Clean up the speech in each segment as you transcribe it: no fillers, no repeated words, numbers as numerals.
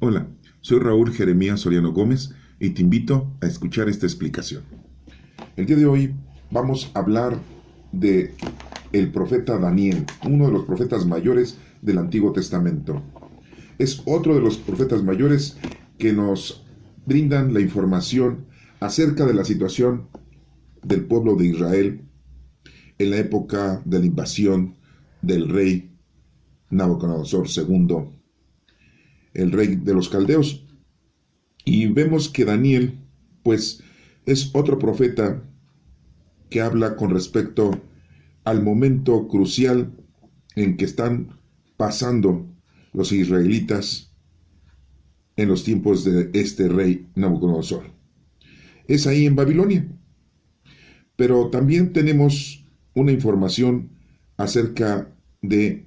Hola, soy Raúl Jeremías Soriano Gómez y te invito a escuchar esta explicación. El día de hoy vamos a hablar de el profeta Daniel, uno de los profetas mayores del Antiguo Testamento. Es otro de los profetas mayores que nos brindan la información acerca de la situación del pueblo de Israel en la época de la invasión del rey Nabucodonosor II, el rey de los caldeos. Y vemos que Daniel, pues, es otro profeta que habla con respecto al momento crucial en que están pasando los israelitas en los tiempos de este rey Nabucodonosor. Es ahí en Babilonia. Pero también tenemos una información acerca de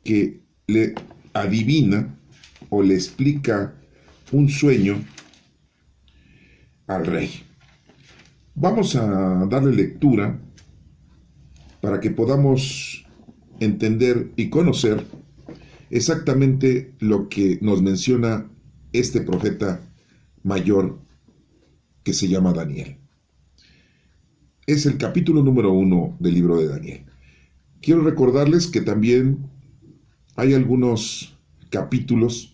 que le adivina o le explica un sueño al rey. Vamos a darle lectura para que podamos entender y conocer exactamente lo que nos menciona este profeta mayor que se llama Daniel. Es el capítulo número 1 del libro de Daniel. Quiero recordarles que también hay algunos capítulos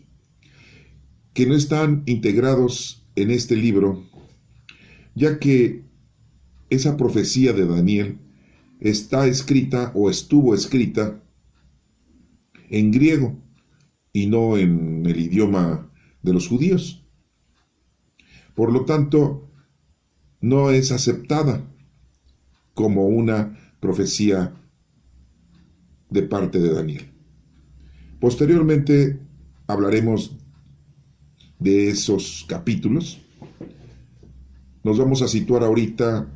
que no están integrados en este libro, ya que esa profecía de Daniel está escrita o estuvo escrita en griego y no en el idioma de los judíos. Por lo tanto, no es aceptada como una profecía de parte de Daniel. Posteriormente hablaremos de esos capítulos. Nos vamos a situar ahorita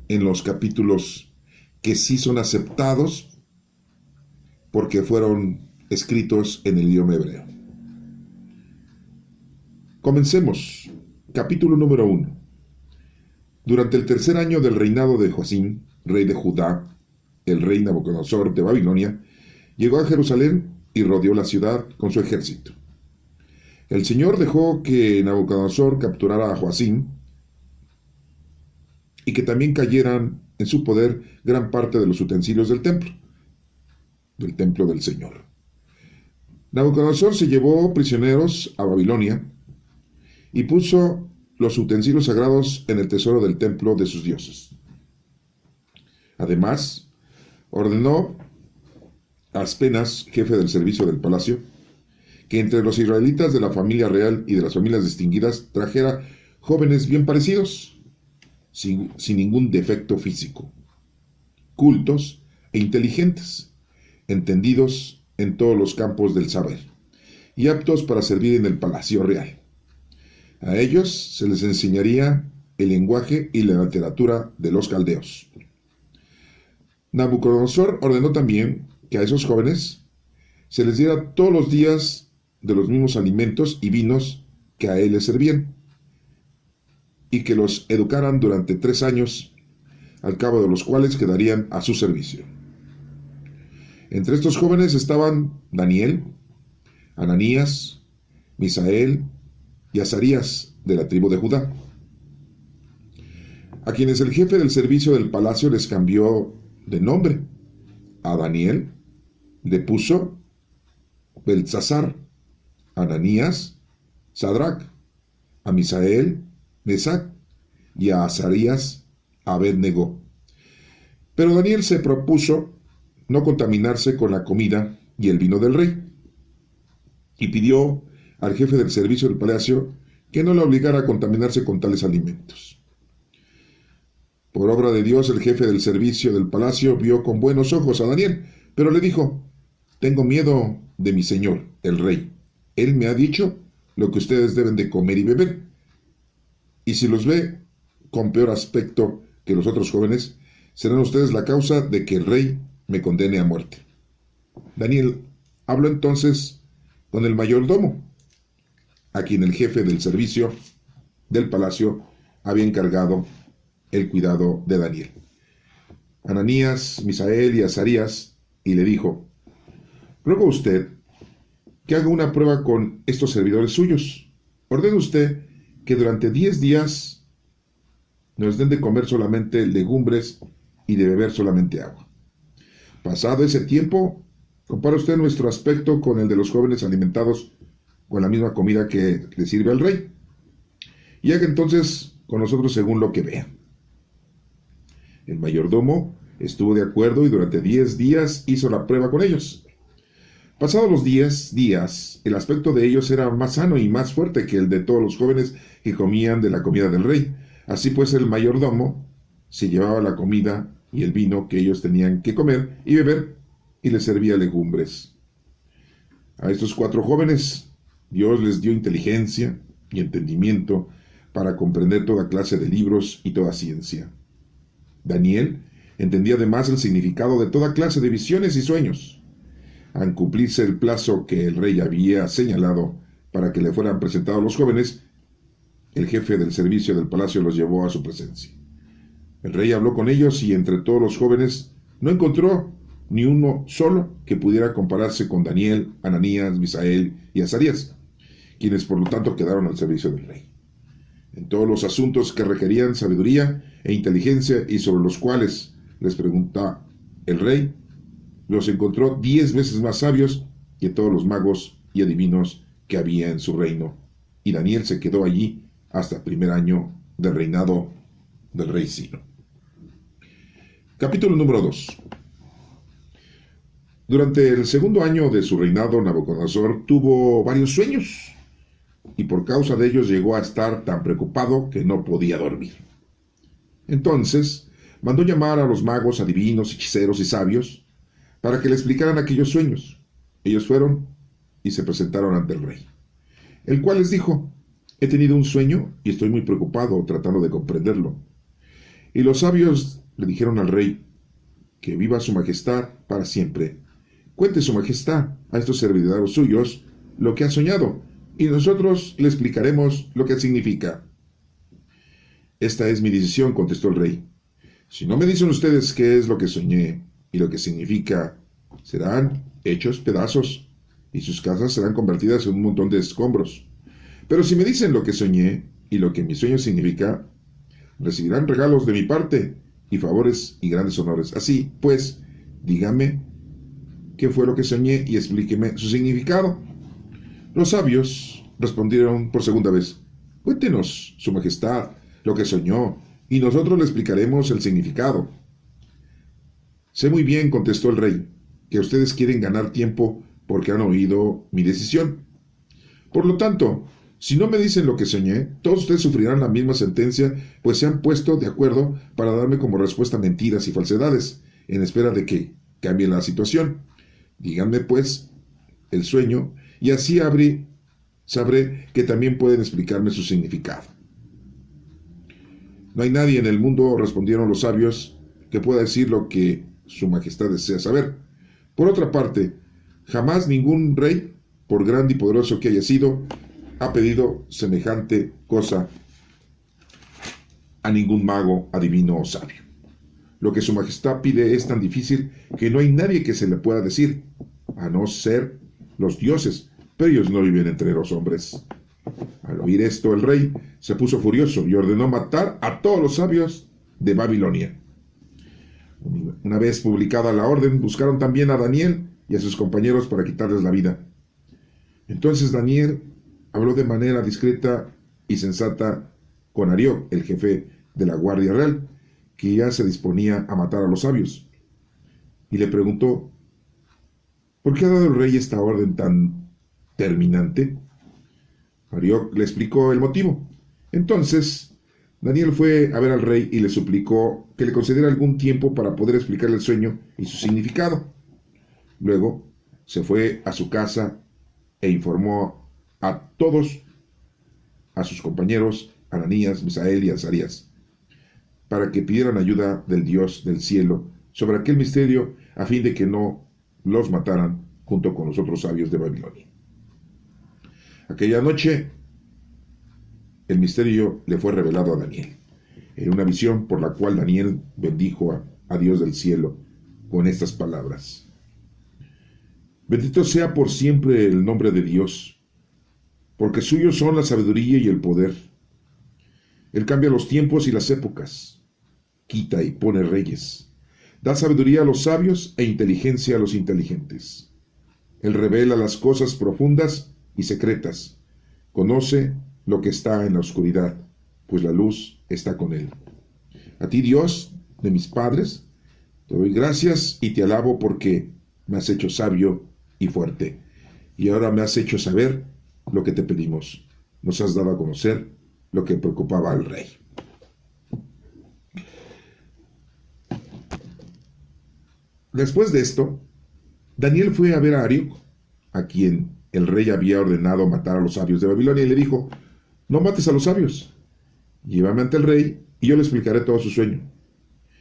en los capítulos que sí son aceptados porque fueron escritos en el idioma hebreo. Comencemos. Capítulo número 1. Durante el tercer año del reinado de Joacim, rey de Judá, el rey Nabucodonosor de Babilonia llegó a Jerusalén y rodeó la ciudad con su ejército. El Señor dejó que Nabucodonosor capturara a Joacim y que también cayeran en su poder gran parte de los utensilios del templo del Señor. Nabucodonosor se llevó prisioneros a Babilonia y puso los utensilios sagrados en el tesoro del templo de sus dioses. Además, ordenó a Aspenas, jefe del servicio del palacio, que entre los israelitas de la familia real y de las familias distinguidas trajera jóvenes bien parecidos, sin ningún defecto físico, cultos e inteligentes, entendidos en todos los campos del saber, y aptos para servir en el palacio real. A ellos se les enseñaría el lenguaje y la literatura de los caldeos. Nabucodonosor ordenó también que a esos jóvenes se les diera todos los días de los mismos alimentos y vinos que a él le servían, y que los educaran durante 3 años, al cabo de los cuales quedarían a su servicio. Entre estos jóvenes estaban Daniel, Ananías, Misael y Azarías de la tribu de Judá, a quienes el jefe del servicio del palacio les cambió de nombre. A Daniel le puso Beltsasar, a Ananías, Sadrac, a Misael, Mesac, y a Azarías, Abed-Negó. Pero Daniel se propuso no contaminarse con la comida y el vino del rey, y pidió al jefe del servicio del palacio que no le obligara a contaminarse con tales alimentos. Por obra de Dios, el jefe del servicio del palacio vio con buenos ojos a Daniel, pero le dijo: tengo miedo de mi señor, el rey. Él me ha dicho lo que ustedes deben de comer y beber, y si los ve con peor aspecto que los otros jóvenes, serán ustedes la causa de que el rey me condene a muerte. Daniel habló entonces con el mayordomo, a quien el jefe del servicio del palacio había encargado el cuidado de Daniel, Ananías, Misael y Azarías, y le dijo: ruego a usted que haga una prueba con estos servidores suyos. Ordene usted que durante 10 días nos den de comer solamente legumbres y de beber solamente agua. Pasado ese tiempo, compara usted nuestro aspecto con el de los jóvenes alimentados con la misma comida que le sirve al rey, y haga entonces con nosotros según lo que vea. El mayordomo estuvo de acuerdo y durante 10 días hizo la prueba con ellos. Pasados los 10 días, el aspecto de ellos era más sano y más fuerte que el de todos los jóvenes que comían de la comida del rey. Así pues, el mayordomo se llevaba la comida y el vino que ellos tenían que comer y beber, y les servía legumbres. A estos 4 jóvenes, Dios les dio inteligencia y entendimiento para comprender toda clase de libros y toda ciencia. Daniel entendía además el significado de toda clase de visiones y sueños. Al cumplirse el plazo que el rey había señalado para que le fueran presentados los jóvenes, el jefe del servicio del palacio los llevó a su presencia. El rey habló con ellos y entre todos los jóvenes no encontró ni uno solo que pudiera compararse con Daniel, Ananías, Misael y Azarías, quienes por lo tanto quedaron al servicio del rey. En todos los asuntos que requerían sabiduría e inteligencia y sobre los cuales les pregunta el rey, los encontró 10 veces más sabios que todos los magos y adivinos que había en su reino, y Daniel se quedó allí hasta el primer año del reinado del rey Ciro. Capítulo número 2. Durante el segundo año de su reinado, Nabucodonosor tuvo varios sueños, y por causa de ellos llegó a estar tan preocupado que no podía dormir. Entonces mandó llamar a los magos, adivinos, hechiceros y sabios para que le explicaran aquellos sueños. Ellos fueron y se presentaron ante el rey, el cual les dijo: he tenido un sueño y estoy muy preocupado tratando de comprenderlo. Y los sabios le dijeron al rey: que viva su majestad para siempre. Cuente su majestad a estos servidores suyos lo que ha soñado, y nosotros le explicaremos lo que significa. Esta es mi decisión, contestó el rey. Si no me dicen ustedes qué es lo que soñé y lo que significa, serán hechos pedazos, y sus casas serán convertidas en un montón de escombros. Pero si me dicen lo que soñé y lo que mi sueño significa, recibirán regalos de mi parte y favores y grandes honores. Así pues, dígame qué fue lo que soñé y explíqueme su significado. Los sabios respondieron por segunda vez: cuéntenos, su majestad, lo que soñó, y nosotros le explicaremos el significado. Sé muy bien, contestó el rey, que ustedes quieren ganar tiempo porque han oído mi decisión. Por lo tanto, si no me dicen lo que soñé, todos ustedes sufrirán la misma sentencia, pues se han puesto de acuerdo para darme como respuesta mentiras y falsedades, en espera de que cambie la situación. Díganme, pues, el sueño, y así sabré que también pueden explicarme su significado. No hay nadie en el mundo, respondieron los sabios, que pueda decir lo que su majestad desea saber. Por otra parte, jamás ningún rey, por grande y poderoso que haya sido, ha pedido semejante cosa a ningún mago, adivino o sabio. Lo que su majestad pide es tan difícil que no hay nadie que se le pueda decir, a no ser los dioses, pero ellos no viven entre los hombres. Al oír esto, el rey se puso furioso y ordenó matar a todos los sabios de Babilonia. Una vez publicada la orden, buscaron también a Daniel y a sus compañeros para quitarles la vida. Entonces Daniel habló de manera discreta y sensata con Arioc, el jefe de la Guardia Real, que ya se disponía a matar a los sabios, y le preguntó: ¿por qué ha dado el rey esta orden tan terminante? Arioc le explicó el motivo. Entonces Daniel fue a ver al rey y le suplicó que le concediera algún tiempo para poder explicarle el sueño y su significado. Luego se fue a su casa e informó a todos, a sus compañeros, Ananías, Misael y Azarías, para que pidieran ayuda del Dios del cielo sobre aquel misterio, a fin de que no los mataran junto con los otros sabios de Babilonia. Aquella noche, el misterio le fue revelado a Daniel, en una visión por la cual Daniel bendijo a Dios del cielo con estas palabras: Bendito sea por siempre el nombre de Dios, porque suyos son la sabiduría y el poder. Él cambia los tiempos y las épocas, quita y pone reyes, da sabiduría a los sabios e inteligencia a los inteligentes. Él revela las cosas profundas y secretas, conoce lo que está en la oscuridad, pues la luz está con él. A ti, Dios de mis padres, te doy gracias y te alabo porque me has hecho sabio y fuerte, y ahora me has hecho saber lo que te pedimos. Nos has dado a conocer lo que preocupaba al rey. Después de esto, Daniel fue a ver a Arioc, a quien el rey había ordenado matar a los sabios de Babilonia, y le dijo: no mates a los sabios, llévame ante el rey y yo le explicaré todo su sueño.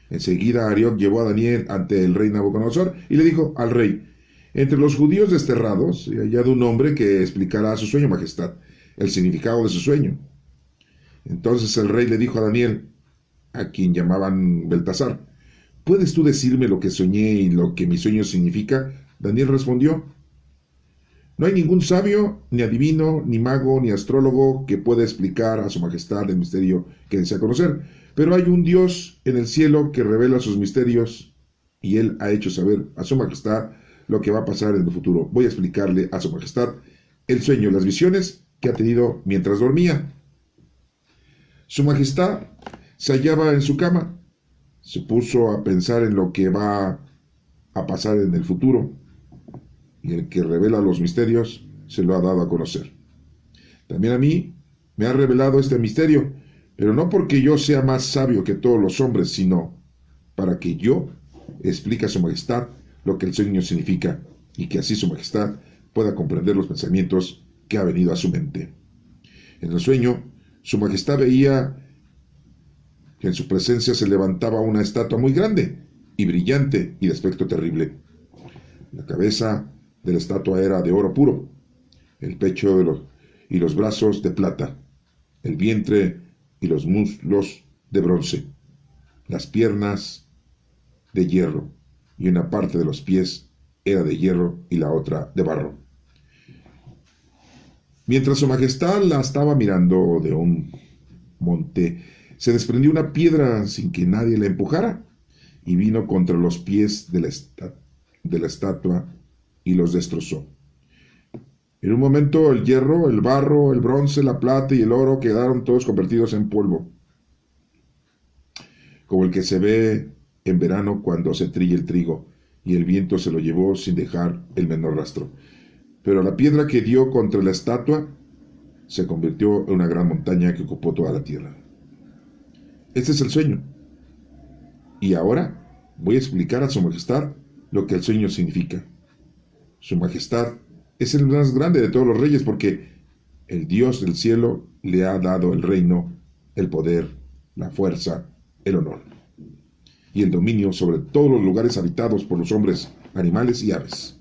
Enseguida Arioc llevó a Daniel ante el rey Nabucodonosor y le dijo al rey: entre los judíos desterrados he hallado un hombre que explicará a su sueño, majestad, el significado de su sueño. Entonces el rey le dijo a Daniel, a quien llamaban Beltasar: ¿puedes tú decirme lo que soñé y lo que mi sueño significa? Daniel respondió: no hay ningún sabio, ni adivino, ni mago, ni astrólogo que pueda explicar a su majestad el misterio que desea conocer, pero hay un Dios en el cielo que revela sus misterios y él ha hecho saber a su majestad lo que va a pasar en el futuro. Voy a explicarle a su majestad el sueño, las visiones que ha tenido mientras dormía. Su majestad se hallaba en su cama, se puso a pensar en lo que va a pasar en el futuro, y el que revela los misterios se lo ha dado a conocer. También a mí me ha revelado este misterio, pero no porque yo sea más sabio que todos los hombres, sino para que yo explique a su majestad lo que el sueño significa, y que así su majestad pueda comprender los pensamientos que ha venido a su mente. En el sueño, su majestad veía que en su presencia se levantaba una estatua muy grande y brillante y de aspecto terrible. La cabeza de la estatua era de oro puro, el pecho y los brazos de plata, el vientre y los muslos de bronce, las piernas de hierro, y una parte de los pies era de hierro y la otra de barro. Mientras su majestad la estaba mirando de un monte, se desprendió una piedra sin que nadie la empujara y vino contra los pies de la estatua y los destrozó. En un momento el hierro, el barro, el bronce, la plata y el oro quedaron todos convertidos en polvo, como el que se ve en verano cuando se trilla el trigo, y el viento se lo llevó sin dejar el menor rastro. Pero la piedra que dio contra la estatua se convirtió en una gran montaña que ocupó toda la tierra. Este es el sueño. Y ahora voy a explicar a su majestad lo que el sueño significa. Su majestad es el más grande de todos los reyes, porque el Dios del cielo le ha dado el reino, el poder, la fuerza, el honor y el dominio sobre todos los lugares habitados por los hombres, animales y aves.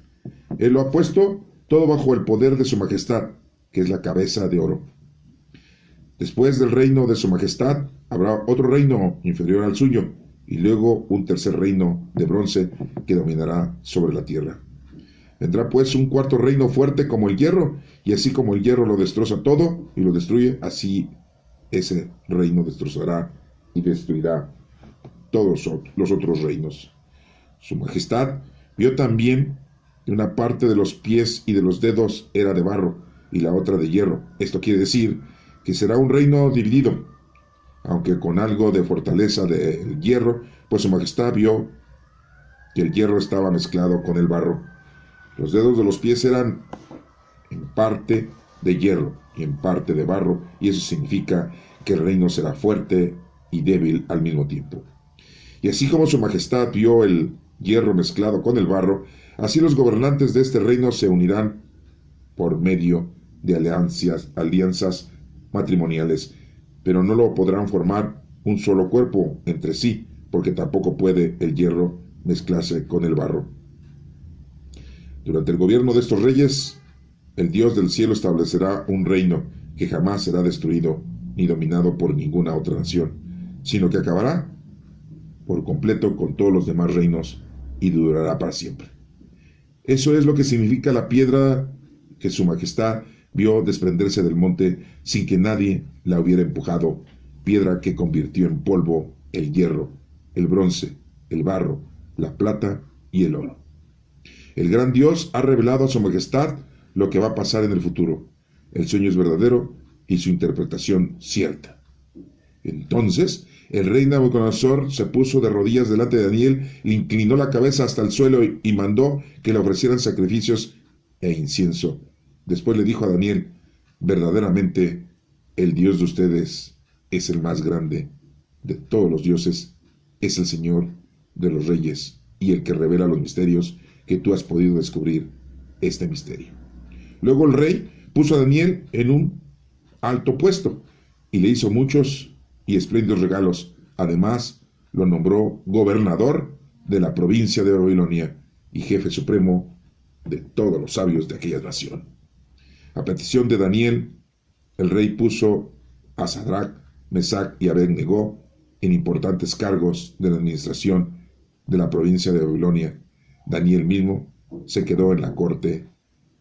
Él lo ha puesto todo bajo el poder de su majestad, que es la cabeza de oro. Después del reino de su majestad habrá otro reino inferior al suyo, y luego un tercer reino de bronce que dominará sobre la tierra. Vendrá pues un cuarto reino fuerte como el hierro, y así como el hierro lo destroza todo y lo destruye, así ese reino destrozará y destruirá todos los otros reinos. Su majestad vio también que una parte de los pies y de los dedos era de barro y la otra de hierro. Esto quiere decir que será un reino dividido, aunque con algo de fortaleza del hierro, pues su majestad vio que el hierro estaba mezclado con el barro. Los dedos de los pies eran en parte de hierro y en parte de barro, y eso significa que el reino será fuerte y débil al mismo tiempo. Y así como su majestad vio el hierro mezclado con el barro, así los gobernantes de este reino se unirán por medio de alianzas matrimoniales, pero no lo podrán formar un solo cuerpo entre sí, porque tampoco puede el hierro mezclarse con el barro. Durante el gobierno de estos reyes, el Dios del cielo establecerá un reino que jamás será destruido ni dominado por ninguna otra nación, sino que acabará por completo con todos los demás reinos y durará para siempre. Eso es lo que significa la piedra que su majestad vio desprenderse del monte sin que nadie la hubiera empujado, piedra que convirtió en polvo el hierro, el bronce, el barro, la plata y el oro. El gran Dios ha revelado a su majestad lo que va a pasar en el futuro. El sueño es verdadero y su interpretación cierta. Entonces el rey Nabucodonosor se puso de rodillas delante de Daniel, le inclinó la cabeza hasta el suelo y mandó que le ofrecieran sacrificios e incienso. Después le dijo a Daniel: verdaderamente el Dios de ustedes es el más grande de todos los dioses, es el Señor de los reyes y el que revela los misterios que tú has podido descubrir este misterio. Luego el rey puso a Daniel en un alto puesto y le hizo muchos y espléndidos regalos. Además, lo nombró gobernador de la provincia de Babilonia y jefe supremo de todos los sabios de aquella nación. A petición de Daniel, el rey puso a Sadrach, Mesach y Abed-Negó en importantes cargos de la administración de la provincia de Babilonia. Daniel mismo se quedó en la corte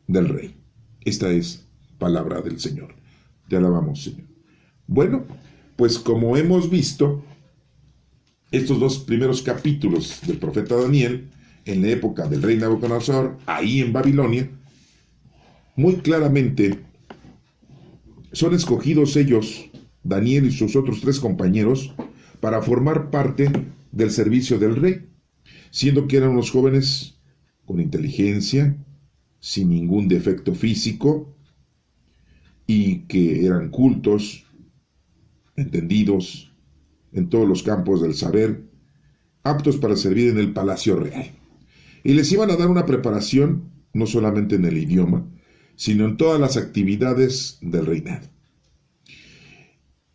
del rey. Esta es palabra del Señor. Te alabamos, Señor. Bueno, pues como hemos visto, estos dos primeros capítulos del profeta Daniel, en la época del rey Nabucodonosor, ahí en Babilonia, muy claramente son escogidos ellos, Daniel y sus otros 3 compañeros, para formar parte del servicio del rey, siendo que eran unos jóvenes con inteligencia, sin ningún defecto físico, y que eran cultos, entendidos en todos los campos del saber, aptos para servir en el palacio real. Y les iban a dar una preparación, no solamente en el idioma, sino en todas las actividades del reinado.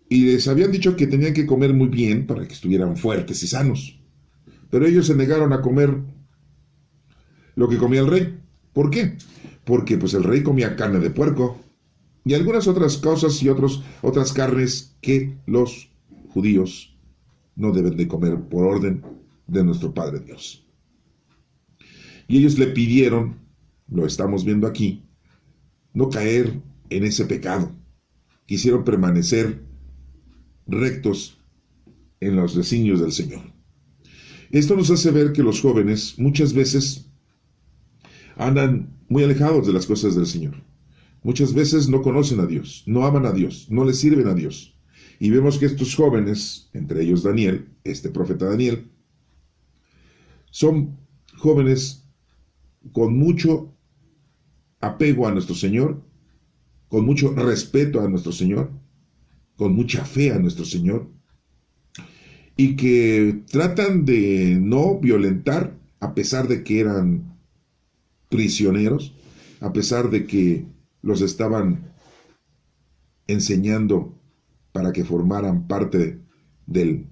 Y les habían dicho que tenían que comer muy bien para que estuvieran fuertes y sanos. Pero ellos se negaron a comer lo que comía el rey. ¿Por qué? Porque pues el rey comía carne de puerco y algunas otras cosas y otras carnes que los judíos no deben de comer por orden de nuestro Padre Dios. Y ellos le pidieron, lo estamos viendo aquí, no caer en ese pecado. Quisieron permanecer rectos en los designios del Señor. Esto nos hace ver que los jóvenes muchas veces andan muy alejados de las cosas del Señor. Muchas veces no conocen a Dios, no aman a Dios, no le sirven a Dios. Y vemos que estos jóvenes, entre ellos Daniel, este profeta Daniel, son jóvenes con mucho apego a nuestro Señor, con mucho respeto a nuestro Señor, con mucha fe a nuestro Señor, y que tratan de no violentar, a pesar de que eran prisioneros, a pesar de que los estaban enseñando para que formaran parte del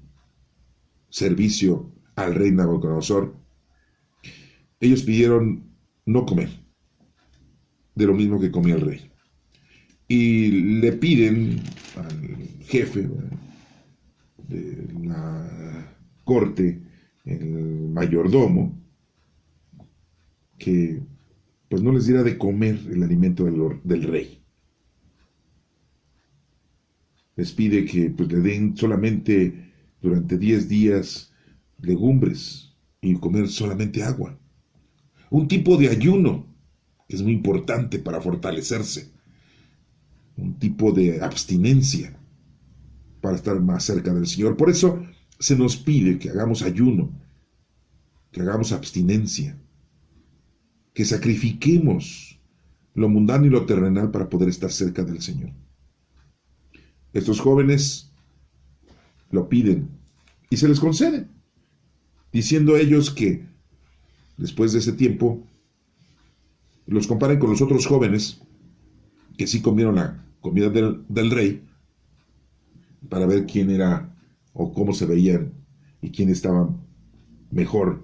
servicio al rey Nabucodonosor. Ellos pidieron no comer de lo mismo que comía el rey. Y le piden al jefe de la corte, el mayordomo, que pues no les diera de comer el alimento del rey. Les pide que pues le den solamente durante 10 días legumbres y comer solamente agua. Un tipo de ayuno que es muy importante para fortalecerse. Un tipo de abstinencia para estar más cerca del Señor. Por eso se nos pide que hagamos ayuno, que hagamos abstinencia, que sacrifiquemos lo mundano y lo terrenal para poder estar cerca del Señor. Estos jóvenes lo piden y se les concede, diciendo ellos que después de ese tiempo los comparen con los otros jóvenes que sí comieron la comida del rey, para ver quién era o cómo se veían y quién estaba mejor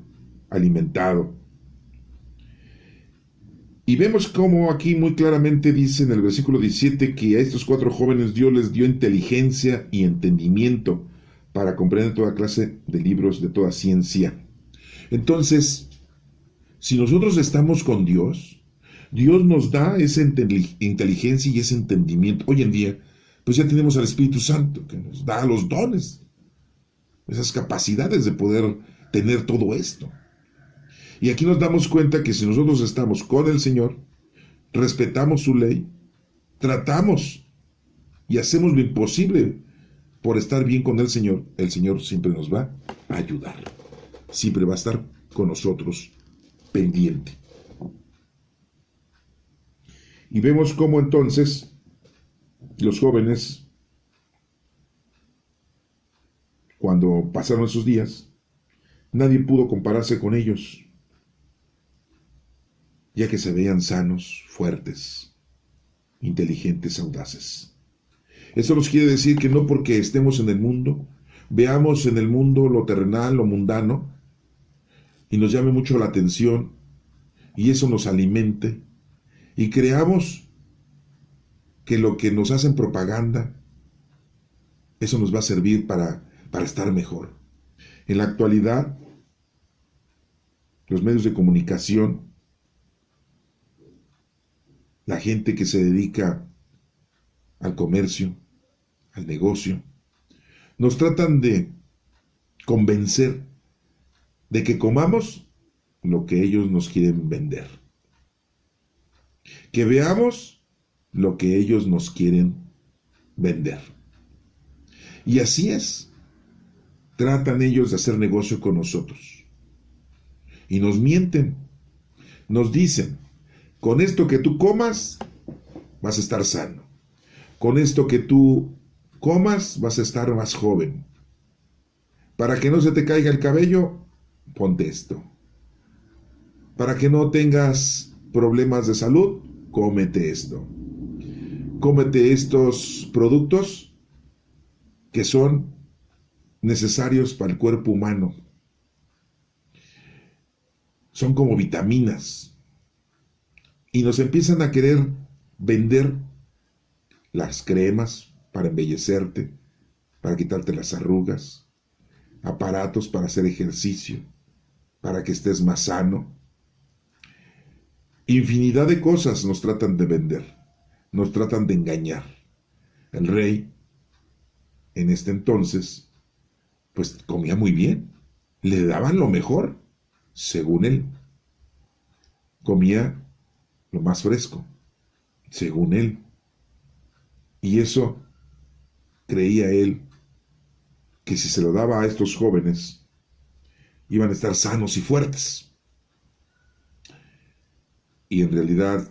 alimentado. Y vemos cómo aquí muy claramente dice en el versículo 17 que a estos 4 jóvenes Dios les dio inteligencia y entendimiento para comprender toda clase de libros de toda ciencia. Entonces, Si nosotros estamos con Dios, Dios nos da esa inteligencia y ese entendimiento. Hoy en día, pues ya tenemos al Espíritu Santo que nos da los dones, esas capacidades de poder tener todo esto. Y aquí nos damos cuenta que si nosotros estamos con el Señor, respetamos su ley, tratamos y hacemos lo imposible por estar bien con el Señor siempre nos va a ayudar. Siempre va a estar con nosotros pendiente. Y vemos cómo entonces los jóvenes, cuando pasaron esos días, nadie pudo compararse con ellos, ya que se veían sanos, fuertes, inteligentes, audaces. Eso nos quiere decir que no porque estemos en el mundo, veamos en el mundo lo terrenal, lo mundano, y nos llame mucho la atención, y eso nos alimente, y creamos que lo que nos hacen propaganda, eso nos va a servir para estar mejor. En la actualidad, los medios de comunicación, la gente que se dedica al comercio, al negocio, nos tratan de convencer de que comamos lo que ellos nos quieren vender, que veamos lo que ellos nos quieren vender. Y así es, tratan ellos de hacer negocio con nosotros. Y nos mienten, nos dicen, con esto que tú comas, vas a estar sano. Con esto que tú comas, vas a estar más joven. Para que no se te caiga el cabello, ponte esto. Para que no tengas problemas de salud, cómete esto. Cómete estos productos que son necesarios para el cuerpo humano. Son como vitaminas. Y nos empiezan a querer vender las cremas para embellecerte, para quitarte las arrugas, aparatos para hacer ejercicio, para que estés más sano. Infinidad de cosas nos tratan de vender, nos tratan de engañar. El rey, en este entonces, pues comía muy bien, le daban lo mejor, según él. Comía lo más fresco, según él. Y eso creía él que si se lo daba a estos jóvenes, iban a estar sanos y fuertes. Y en realidad,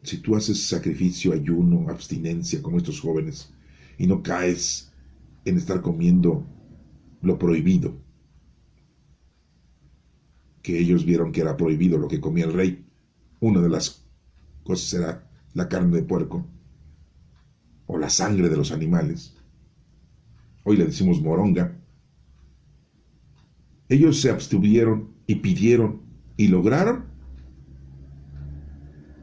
si tú haces sacrificio, ayuno, abstinencia, como estos jóvenes, y no caes en estar comiendo lo prohibido, que ellos vieron que era prohibido lo que comía el rey, una de las cosas era la carne de puerco, o la sangre de los animales, hoy le decimos moronga. Ellos se abstuvieron y pidieron y lograron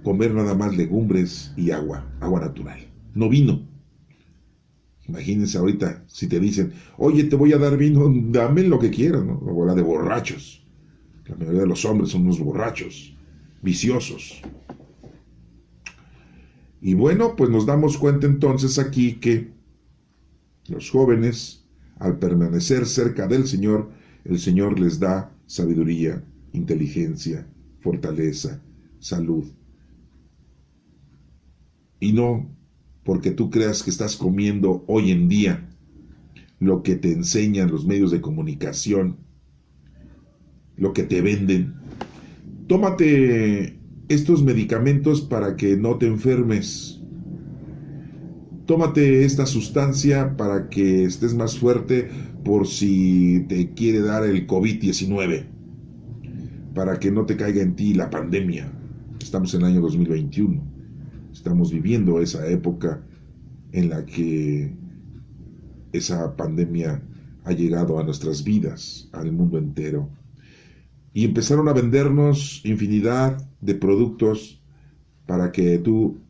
comer nada más legumbres y agua natural, no vino. Imagínense ahorita si te dicen, oye, te voy a dar vino, dame lo que quieras, ¿no? O bola de borrachos. La mayoría de los hombres son unos borrachos, viciosos. Y bueno, pues nos damos cuenta entonces aquí que los jóvenes, al permanecer cerca del Señor, el Señor les da sabiduría, inteligencia, fortaleza, salud. Y no porque tú creas que estás comiendo hoy en día lo que te enseñan los medios de comunicación, lo que te venden. Tómate estos medicamentos para que no te enfermes. Tómate esta sustancia para que estés más fuerte por si te quiere dar el COVID-19, para que no te caiga en ti la pandemia. Estamos en el año 2021. Estamos viviendo esa época en la que esa pandemia ha llegado a nuestras vidas, al mundo entero. Y empezaron a vendernos infinidad de productos para que tú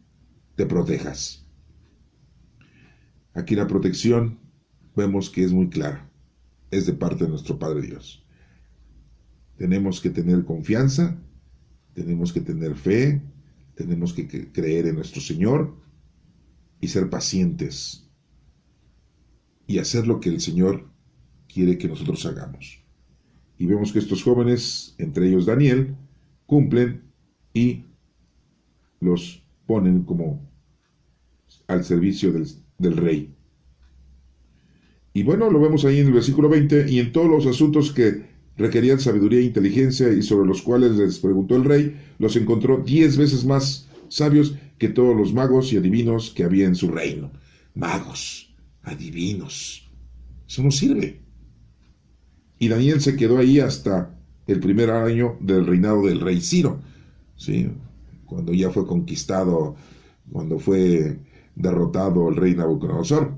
te protejas. Aquí la protección vemos que es muy clara. Es de parte de nuestro Padre Dios. Tenemos que tener confianza, tenemos que tener fe, tenemos que creer en nuestro Señor y ser pacientes y hacer lo que el Señor quiere que nosotros hagamos. Y vemos que estos jóvenes, entre ellos Daniel, cumplen y los ponen como al servicio del rey. Y bueno, lo vemos ahí en el versículo 20, y en todos los asuntos que requerían sabiduría e inteligencia y sobre los cuales les preguntó el rey, los encontró 10 veces más sabios que todos los magos y adivinos que había en su reino. Magos, adivinos, eso no sirve. Y Daniel se quedó ahí hasta el primer año del reinado del rey Ciro, ¿sí? Cuando ya fue conquistado, cuando fue derrotado el rey Nabucodonosor.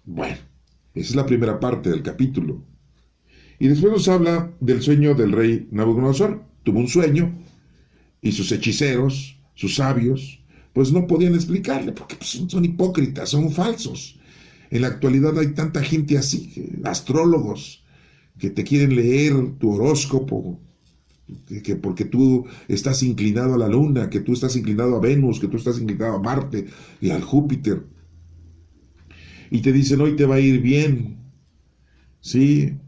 Bueno, esa es la primera parte del capítulo. Y después nos habla del sueño del rey Nabucodonosor. Tuvo un sueño y sus hechiceros, sus sabios, pues no podían explicarle porque pues, son hipócritas, son falsos. En la actualidad hay tanta gente así, astrólogos, que te quieren leer tu horóscopo, que porque tú estás inclinado a la luna, que tú estás inclinado a Venus, que tú estás inclinado a Marte y al Júpiter. Y te dicen, hoy te va a ir bien, ¿sí?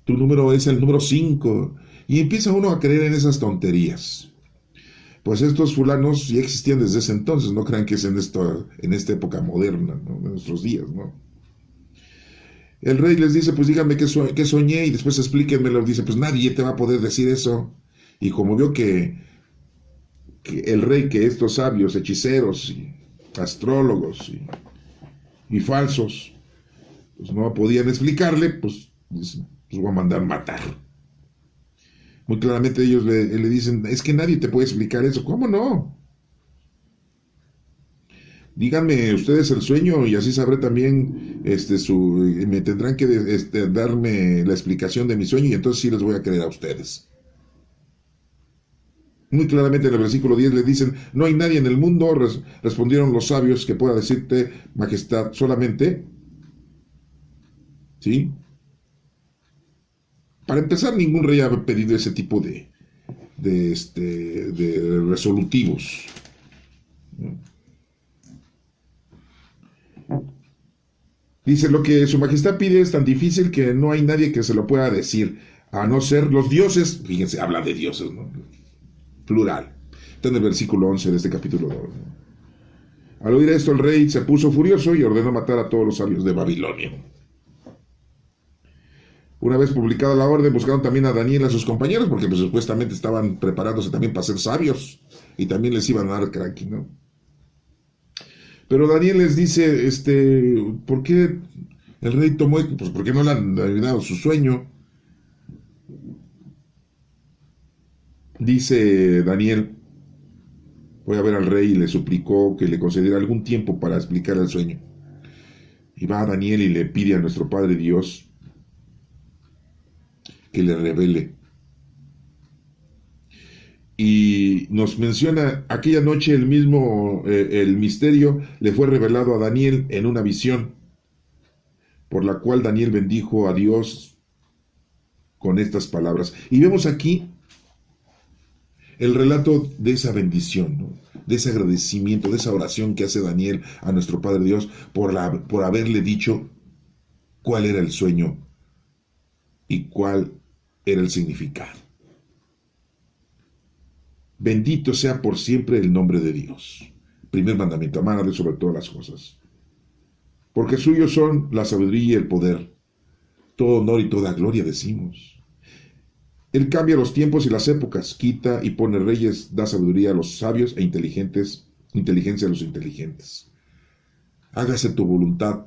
Tu número es el número 5. Y empieza uno a creer en esas tonterías. Pues estos fulanos ya existían desde ese entonces, no crean que es en esta época moderna, ¿no? De nuestros días, ¿no? El rey les dice, pues díganme qué soñé y después explíquenmelo. Dice, pues nadie te va a poder decir eso. Y como vio que el rey, que estos sabios, hechiceros, y astrólogos y falsos, pues no podían explicarle, pues los voy a mandar matar. Muy claramente ellos le dicen, es que nadie te puede explicar eso. ¿Cómo no? Díganme ustedes el sueño y así sabré también, me tendrán que darme la explicación de mi sueño y entonces sí les voy a creer a ustedes. Muy claramente en el versículo 10 le dicen, no hay nadie en el mundo, respondieron los sabios, que pueda decirte, majestad, solamente, ¿sí? Para empezar, ningún rey ha pedido ese tipo de resolutivos, ¿no? Dice, lo que su majestad pide es tan difícil que no hay nadie que se lo pueda decir, a no ser los dioses. Fíjense, habla de dioses, ¿no? Plural. Está en el versículo 11 de este capítulo 2. Al oír esto, el rey se puso furioso y ordenó matar a todos los sabios de Babilonia. Una vez publicada la orden, buscaron también a Daniel y a sus compañeros, porque pues, supuestamente estaban preparándose también para ser sabios, y también les iban a dar crack, ¿no? Pero Daniel les dice, ¿por qué el rey tomó esto? Pues porque no le han adivinado su sueño. Dice Daniel, voy a ver al rey y le suplicó que le concediera algún tiempo para explicar el sueño. Y va a Daniel y le pide a nuestro Padre Dios que le revele. Y nos menciona, aquella noche el misterio le fue revelado a Daniel en una visión, por la cual Daniel bendijo a Dios con estas palabras. Y vemos aquí el relato de esa bendición, ¿no? De ese agradecimiento, de esa oración que hace Daniel a nuestro Padre Dios por haberle dicho cuál era el sueño y cuál era el significado. Bendito sea por siempre el nombre de Dios. Primer mandamiento, amar a Dios sobre todas las cosas. Porque suyos son la sabiduría y el poder. Todo honor y toda gloria decimos. Él cambia los tiempos y las épocas, quita y pone reyes, da sabiduría a los sabios e inteligencia a los inteligentes. Hágase tu voluntad,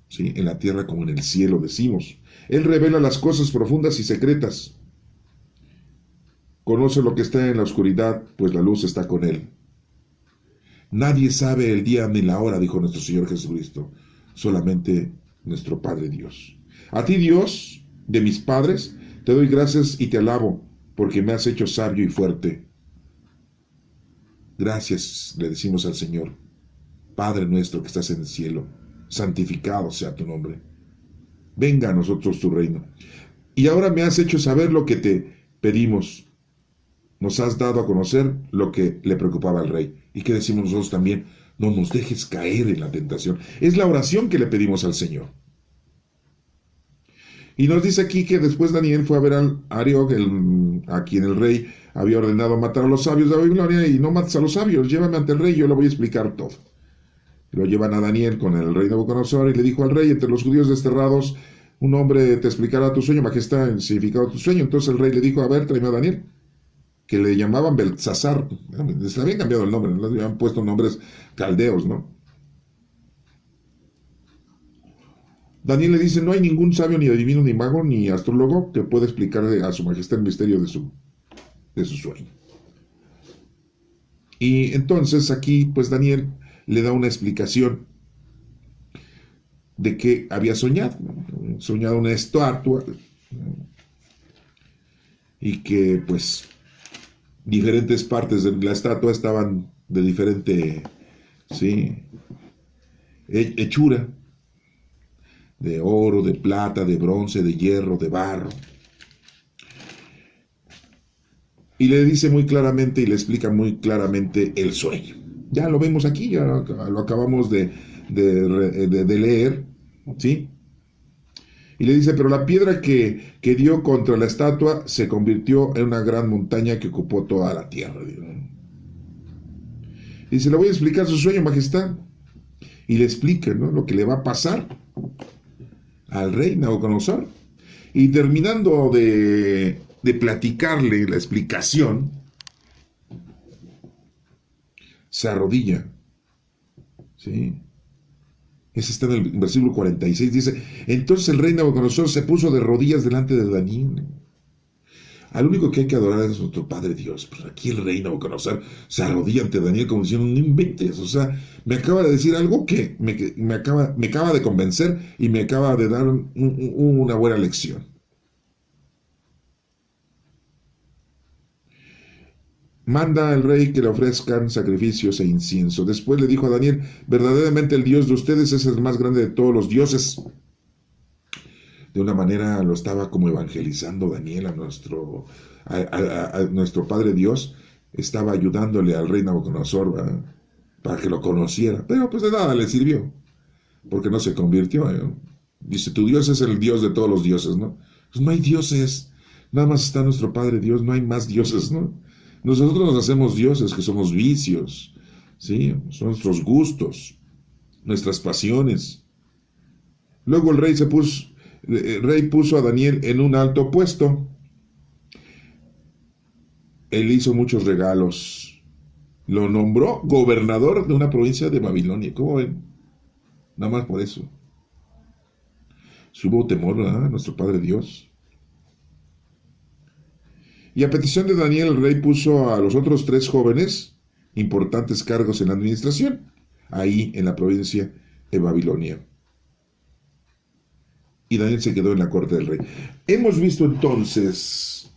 ¿sí? En la tierra como en el cielo, decimos. Él revela las cosas profundas y secretas. Conoce lo que está en la oscuridad, pues la luz está con él. Nadie sabe el día ni la hora, dijo nuestro Señor Jesucristo, solamente nuestro Padre Dios. A ti, Dios, de mis padres, te doy gracias y te alabo, porque me has hecho sabio y fuerte. Gracias, le decimos al Señor. Padre nuestro que estás en el cielo, santificado sea tu nombre. Venga a nosotros tu reino. y ahora me has hecho saber lo que te pedimos. Nos has dado a conocer lo que le preocupaba al rey. ¿Y qué decimos nosotros también? No nos dejes caer en la tentación. Es la oración que le pedimos al Señor. Y nos dice aquí que después Daniel fue a ver al Arioc, a quien el rey había ordenado matar a los sabios de Babilonia, y no mates a los sabios, llévame ante el rey, yo le voy a explicar todo. Lo llevan a Daniel con el rey Nabucodonosor y le dijo al rey: entre los judíos desterrados, un hombre te explicará tu sueño, majestad, el significado de tu sueño. Entonces el rey le dijo: a ver, tráeme a Daniel, que le llamaban Beltsasar. Se habían cambiado el nombre, ¿no? Le habían puesto nombres caldeos, ¿no? Daniel le dice: no hay ningún sabio, ni adivino, ni mago, ni astrólogo que pueda explicarle a su majestad el misterio de su sueño. Y entonces aquí, pues Daniel le da una explicación de que había soñado, ¿no? Soñado una estatua, ¿no? Y que pues diferentes partes de la estatua estaban de diferente, ¿sí?, hechura, de oro, de plata, de bronce, de hierro, de barro. Y le dice muy claramente y le explica muy claramente el sueño. Ya lo vemos aquí, ya lo acabamos de leer, ¿sí? Y le dice: pero la piedra que dio contra la estatua se convirtió en una gran montaña que ocupó toda la tierra. Y dice: le voy a explicar su sueño, majestad. Y le explica, ¿no?, lo que le va a pasar al rey Nabucodonosor. Y terminando de platicarle la explicación, se arrodilla, ¿sí? Ese está en el versículo 46, dice: entonces el rey Nabucodonosor se puso de rodillas delante de Daniel. Al único que hay que adorar es nuestro Padre Dios. Pues aquí el rey Nabucodonosor se arrodilla ante Daniel como diciendo: no inventes, o sea, me acaba de decir algo que me acaba de convencer y me acaba de dar una buena lección. Manda al rey que le ofrezcan sacrificios e incienso. Después le dijo a Daniel: verdaderamente el Dios de ustedes es el más grande de todos los dioses. De una manera lo estaba como evangelizando Daniel a nuestro Padre Dios. Estaba ayudándole al rey Nabucodonosor, ¿verdad?, para que lo conociera. Pero pues de nada le sirvió, porque no se convirtió, ¿eh? Dice: tu Dios es el Dios de todos los dioses, ¿no? Pues no hay dioses, nada más está nuestro Padre Dios, no hay más dioses, ¿no? Nosotros nos hacemos dioses, que somos vicios, ¿sí? Son nuestros gustos, nuestras pasiones. Luego el rey puso a Daniel en un alto puesto. Él hizo muchos regalos. Lo nombró gobernador de una provincia de Babilonia. ¿Cómo ven? Nada más por eso. Si hubo temor, ¿verdad?, a nuestro Padre Dios. Y a petición de Daniel, el rey puso a los otros 3 jóvenes importantes cargos en la administración, ahí en la provincia de Babilonia. Y Daniel se quedó en la corte del rey. Hemos visto entonces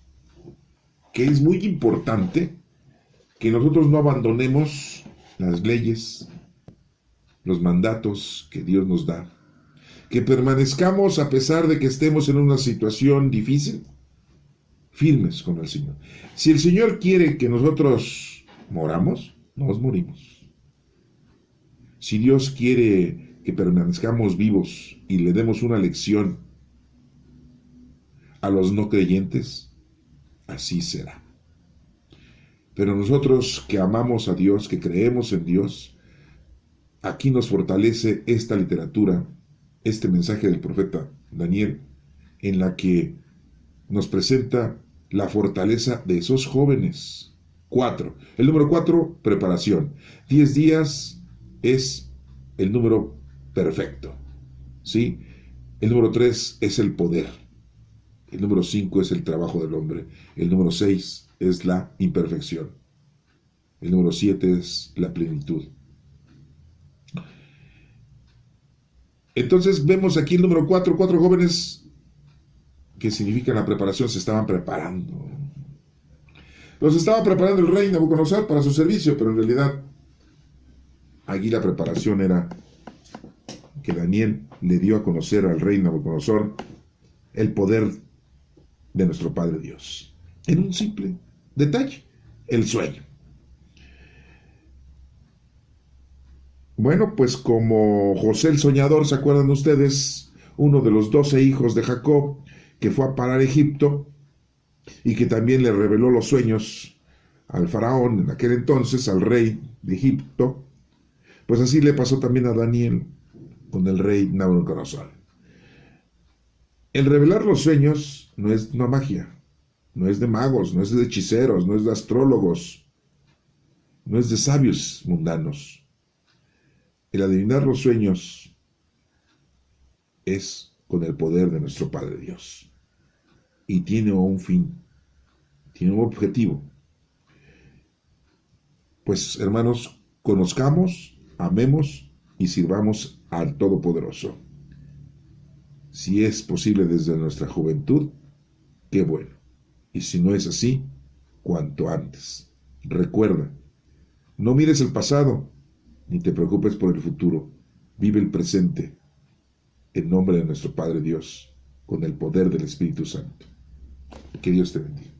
que es muy importante que nosotros no abandonemos las leyes, los mandatos que Dios nos da, que permanezcamos a pesar de que estemos en una situación difícil, firmes con el Señor. Si el Señor quiere que nosotros moramos, nos morimos. Si Dios quiere que permanezcamos vivos y le demos una lección a los no creyentes, así será. Pero nosotros que amamos a Dios, que creemos en Dios, aquí nos fortalece esta literatura, este mensaje del profeta Daniel, en la que nos presenta la fortaleza de esos jóvenes. 4. El número 4, preparación. 10 días es el número perfecto, ¿sí? El número 3 es el poder. El número 5 es el trabajo del hombre. El número 6 es la imperfección. El número 7 es la plenitud. Entonces vemos aquí el número 4, 4 jóvenes que significa la preparación, se estaban preparando. Los estaba preparando el rey Nabucodonosor para su servicio, pero en realidad aquí la preparación era que Daniel le dio a conocer al rey Nabucodonosor el poder de nuestro Padre Dios. En un simple detalle, el sueño. Bueno, pues como José el soñador, ¿se acuerdan ustedes? Uno de los 12 hijos de Jacob, que fue a parar a Egipto y que también le reveló los sueños al faraón en aquel entonces, al rey de Egipto. Pues así le pasó también a Daniel con el rey Nabucodonosor. El revelar los sueños no es una magia, no es de magos, no es de hechiceros, no es de astrólogos, no es de sabios mundanos. El adivinar los sueños es con el poder de nuestro Padre Dios. Y tiene un fin, tiene un objetivo. Pues, hermanos, conozcamos, amemos y sirvamos al Todopoderoso. Si es posible desde nuestra juventud, qué bueno. Y si no es así, cuanto antes. Recuerda, no mires el pasado, ni te preocupes por el futuro. Vive el presente, en nombre de nuestro Padre Dios, con el poder del Espíritu Santo. Que Dios te bendiga.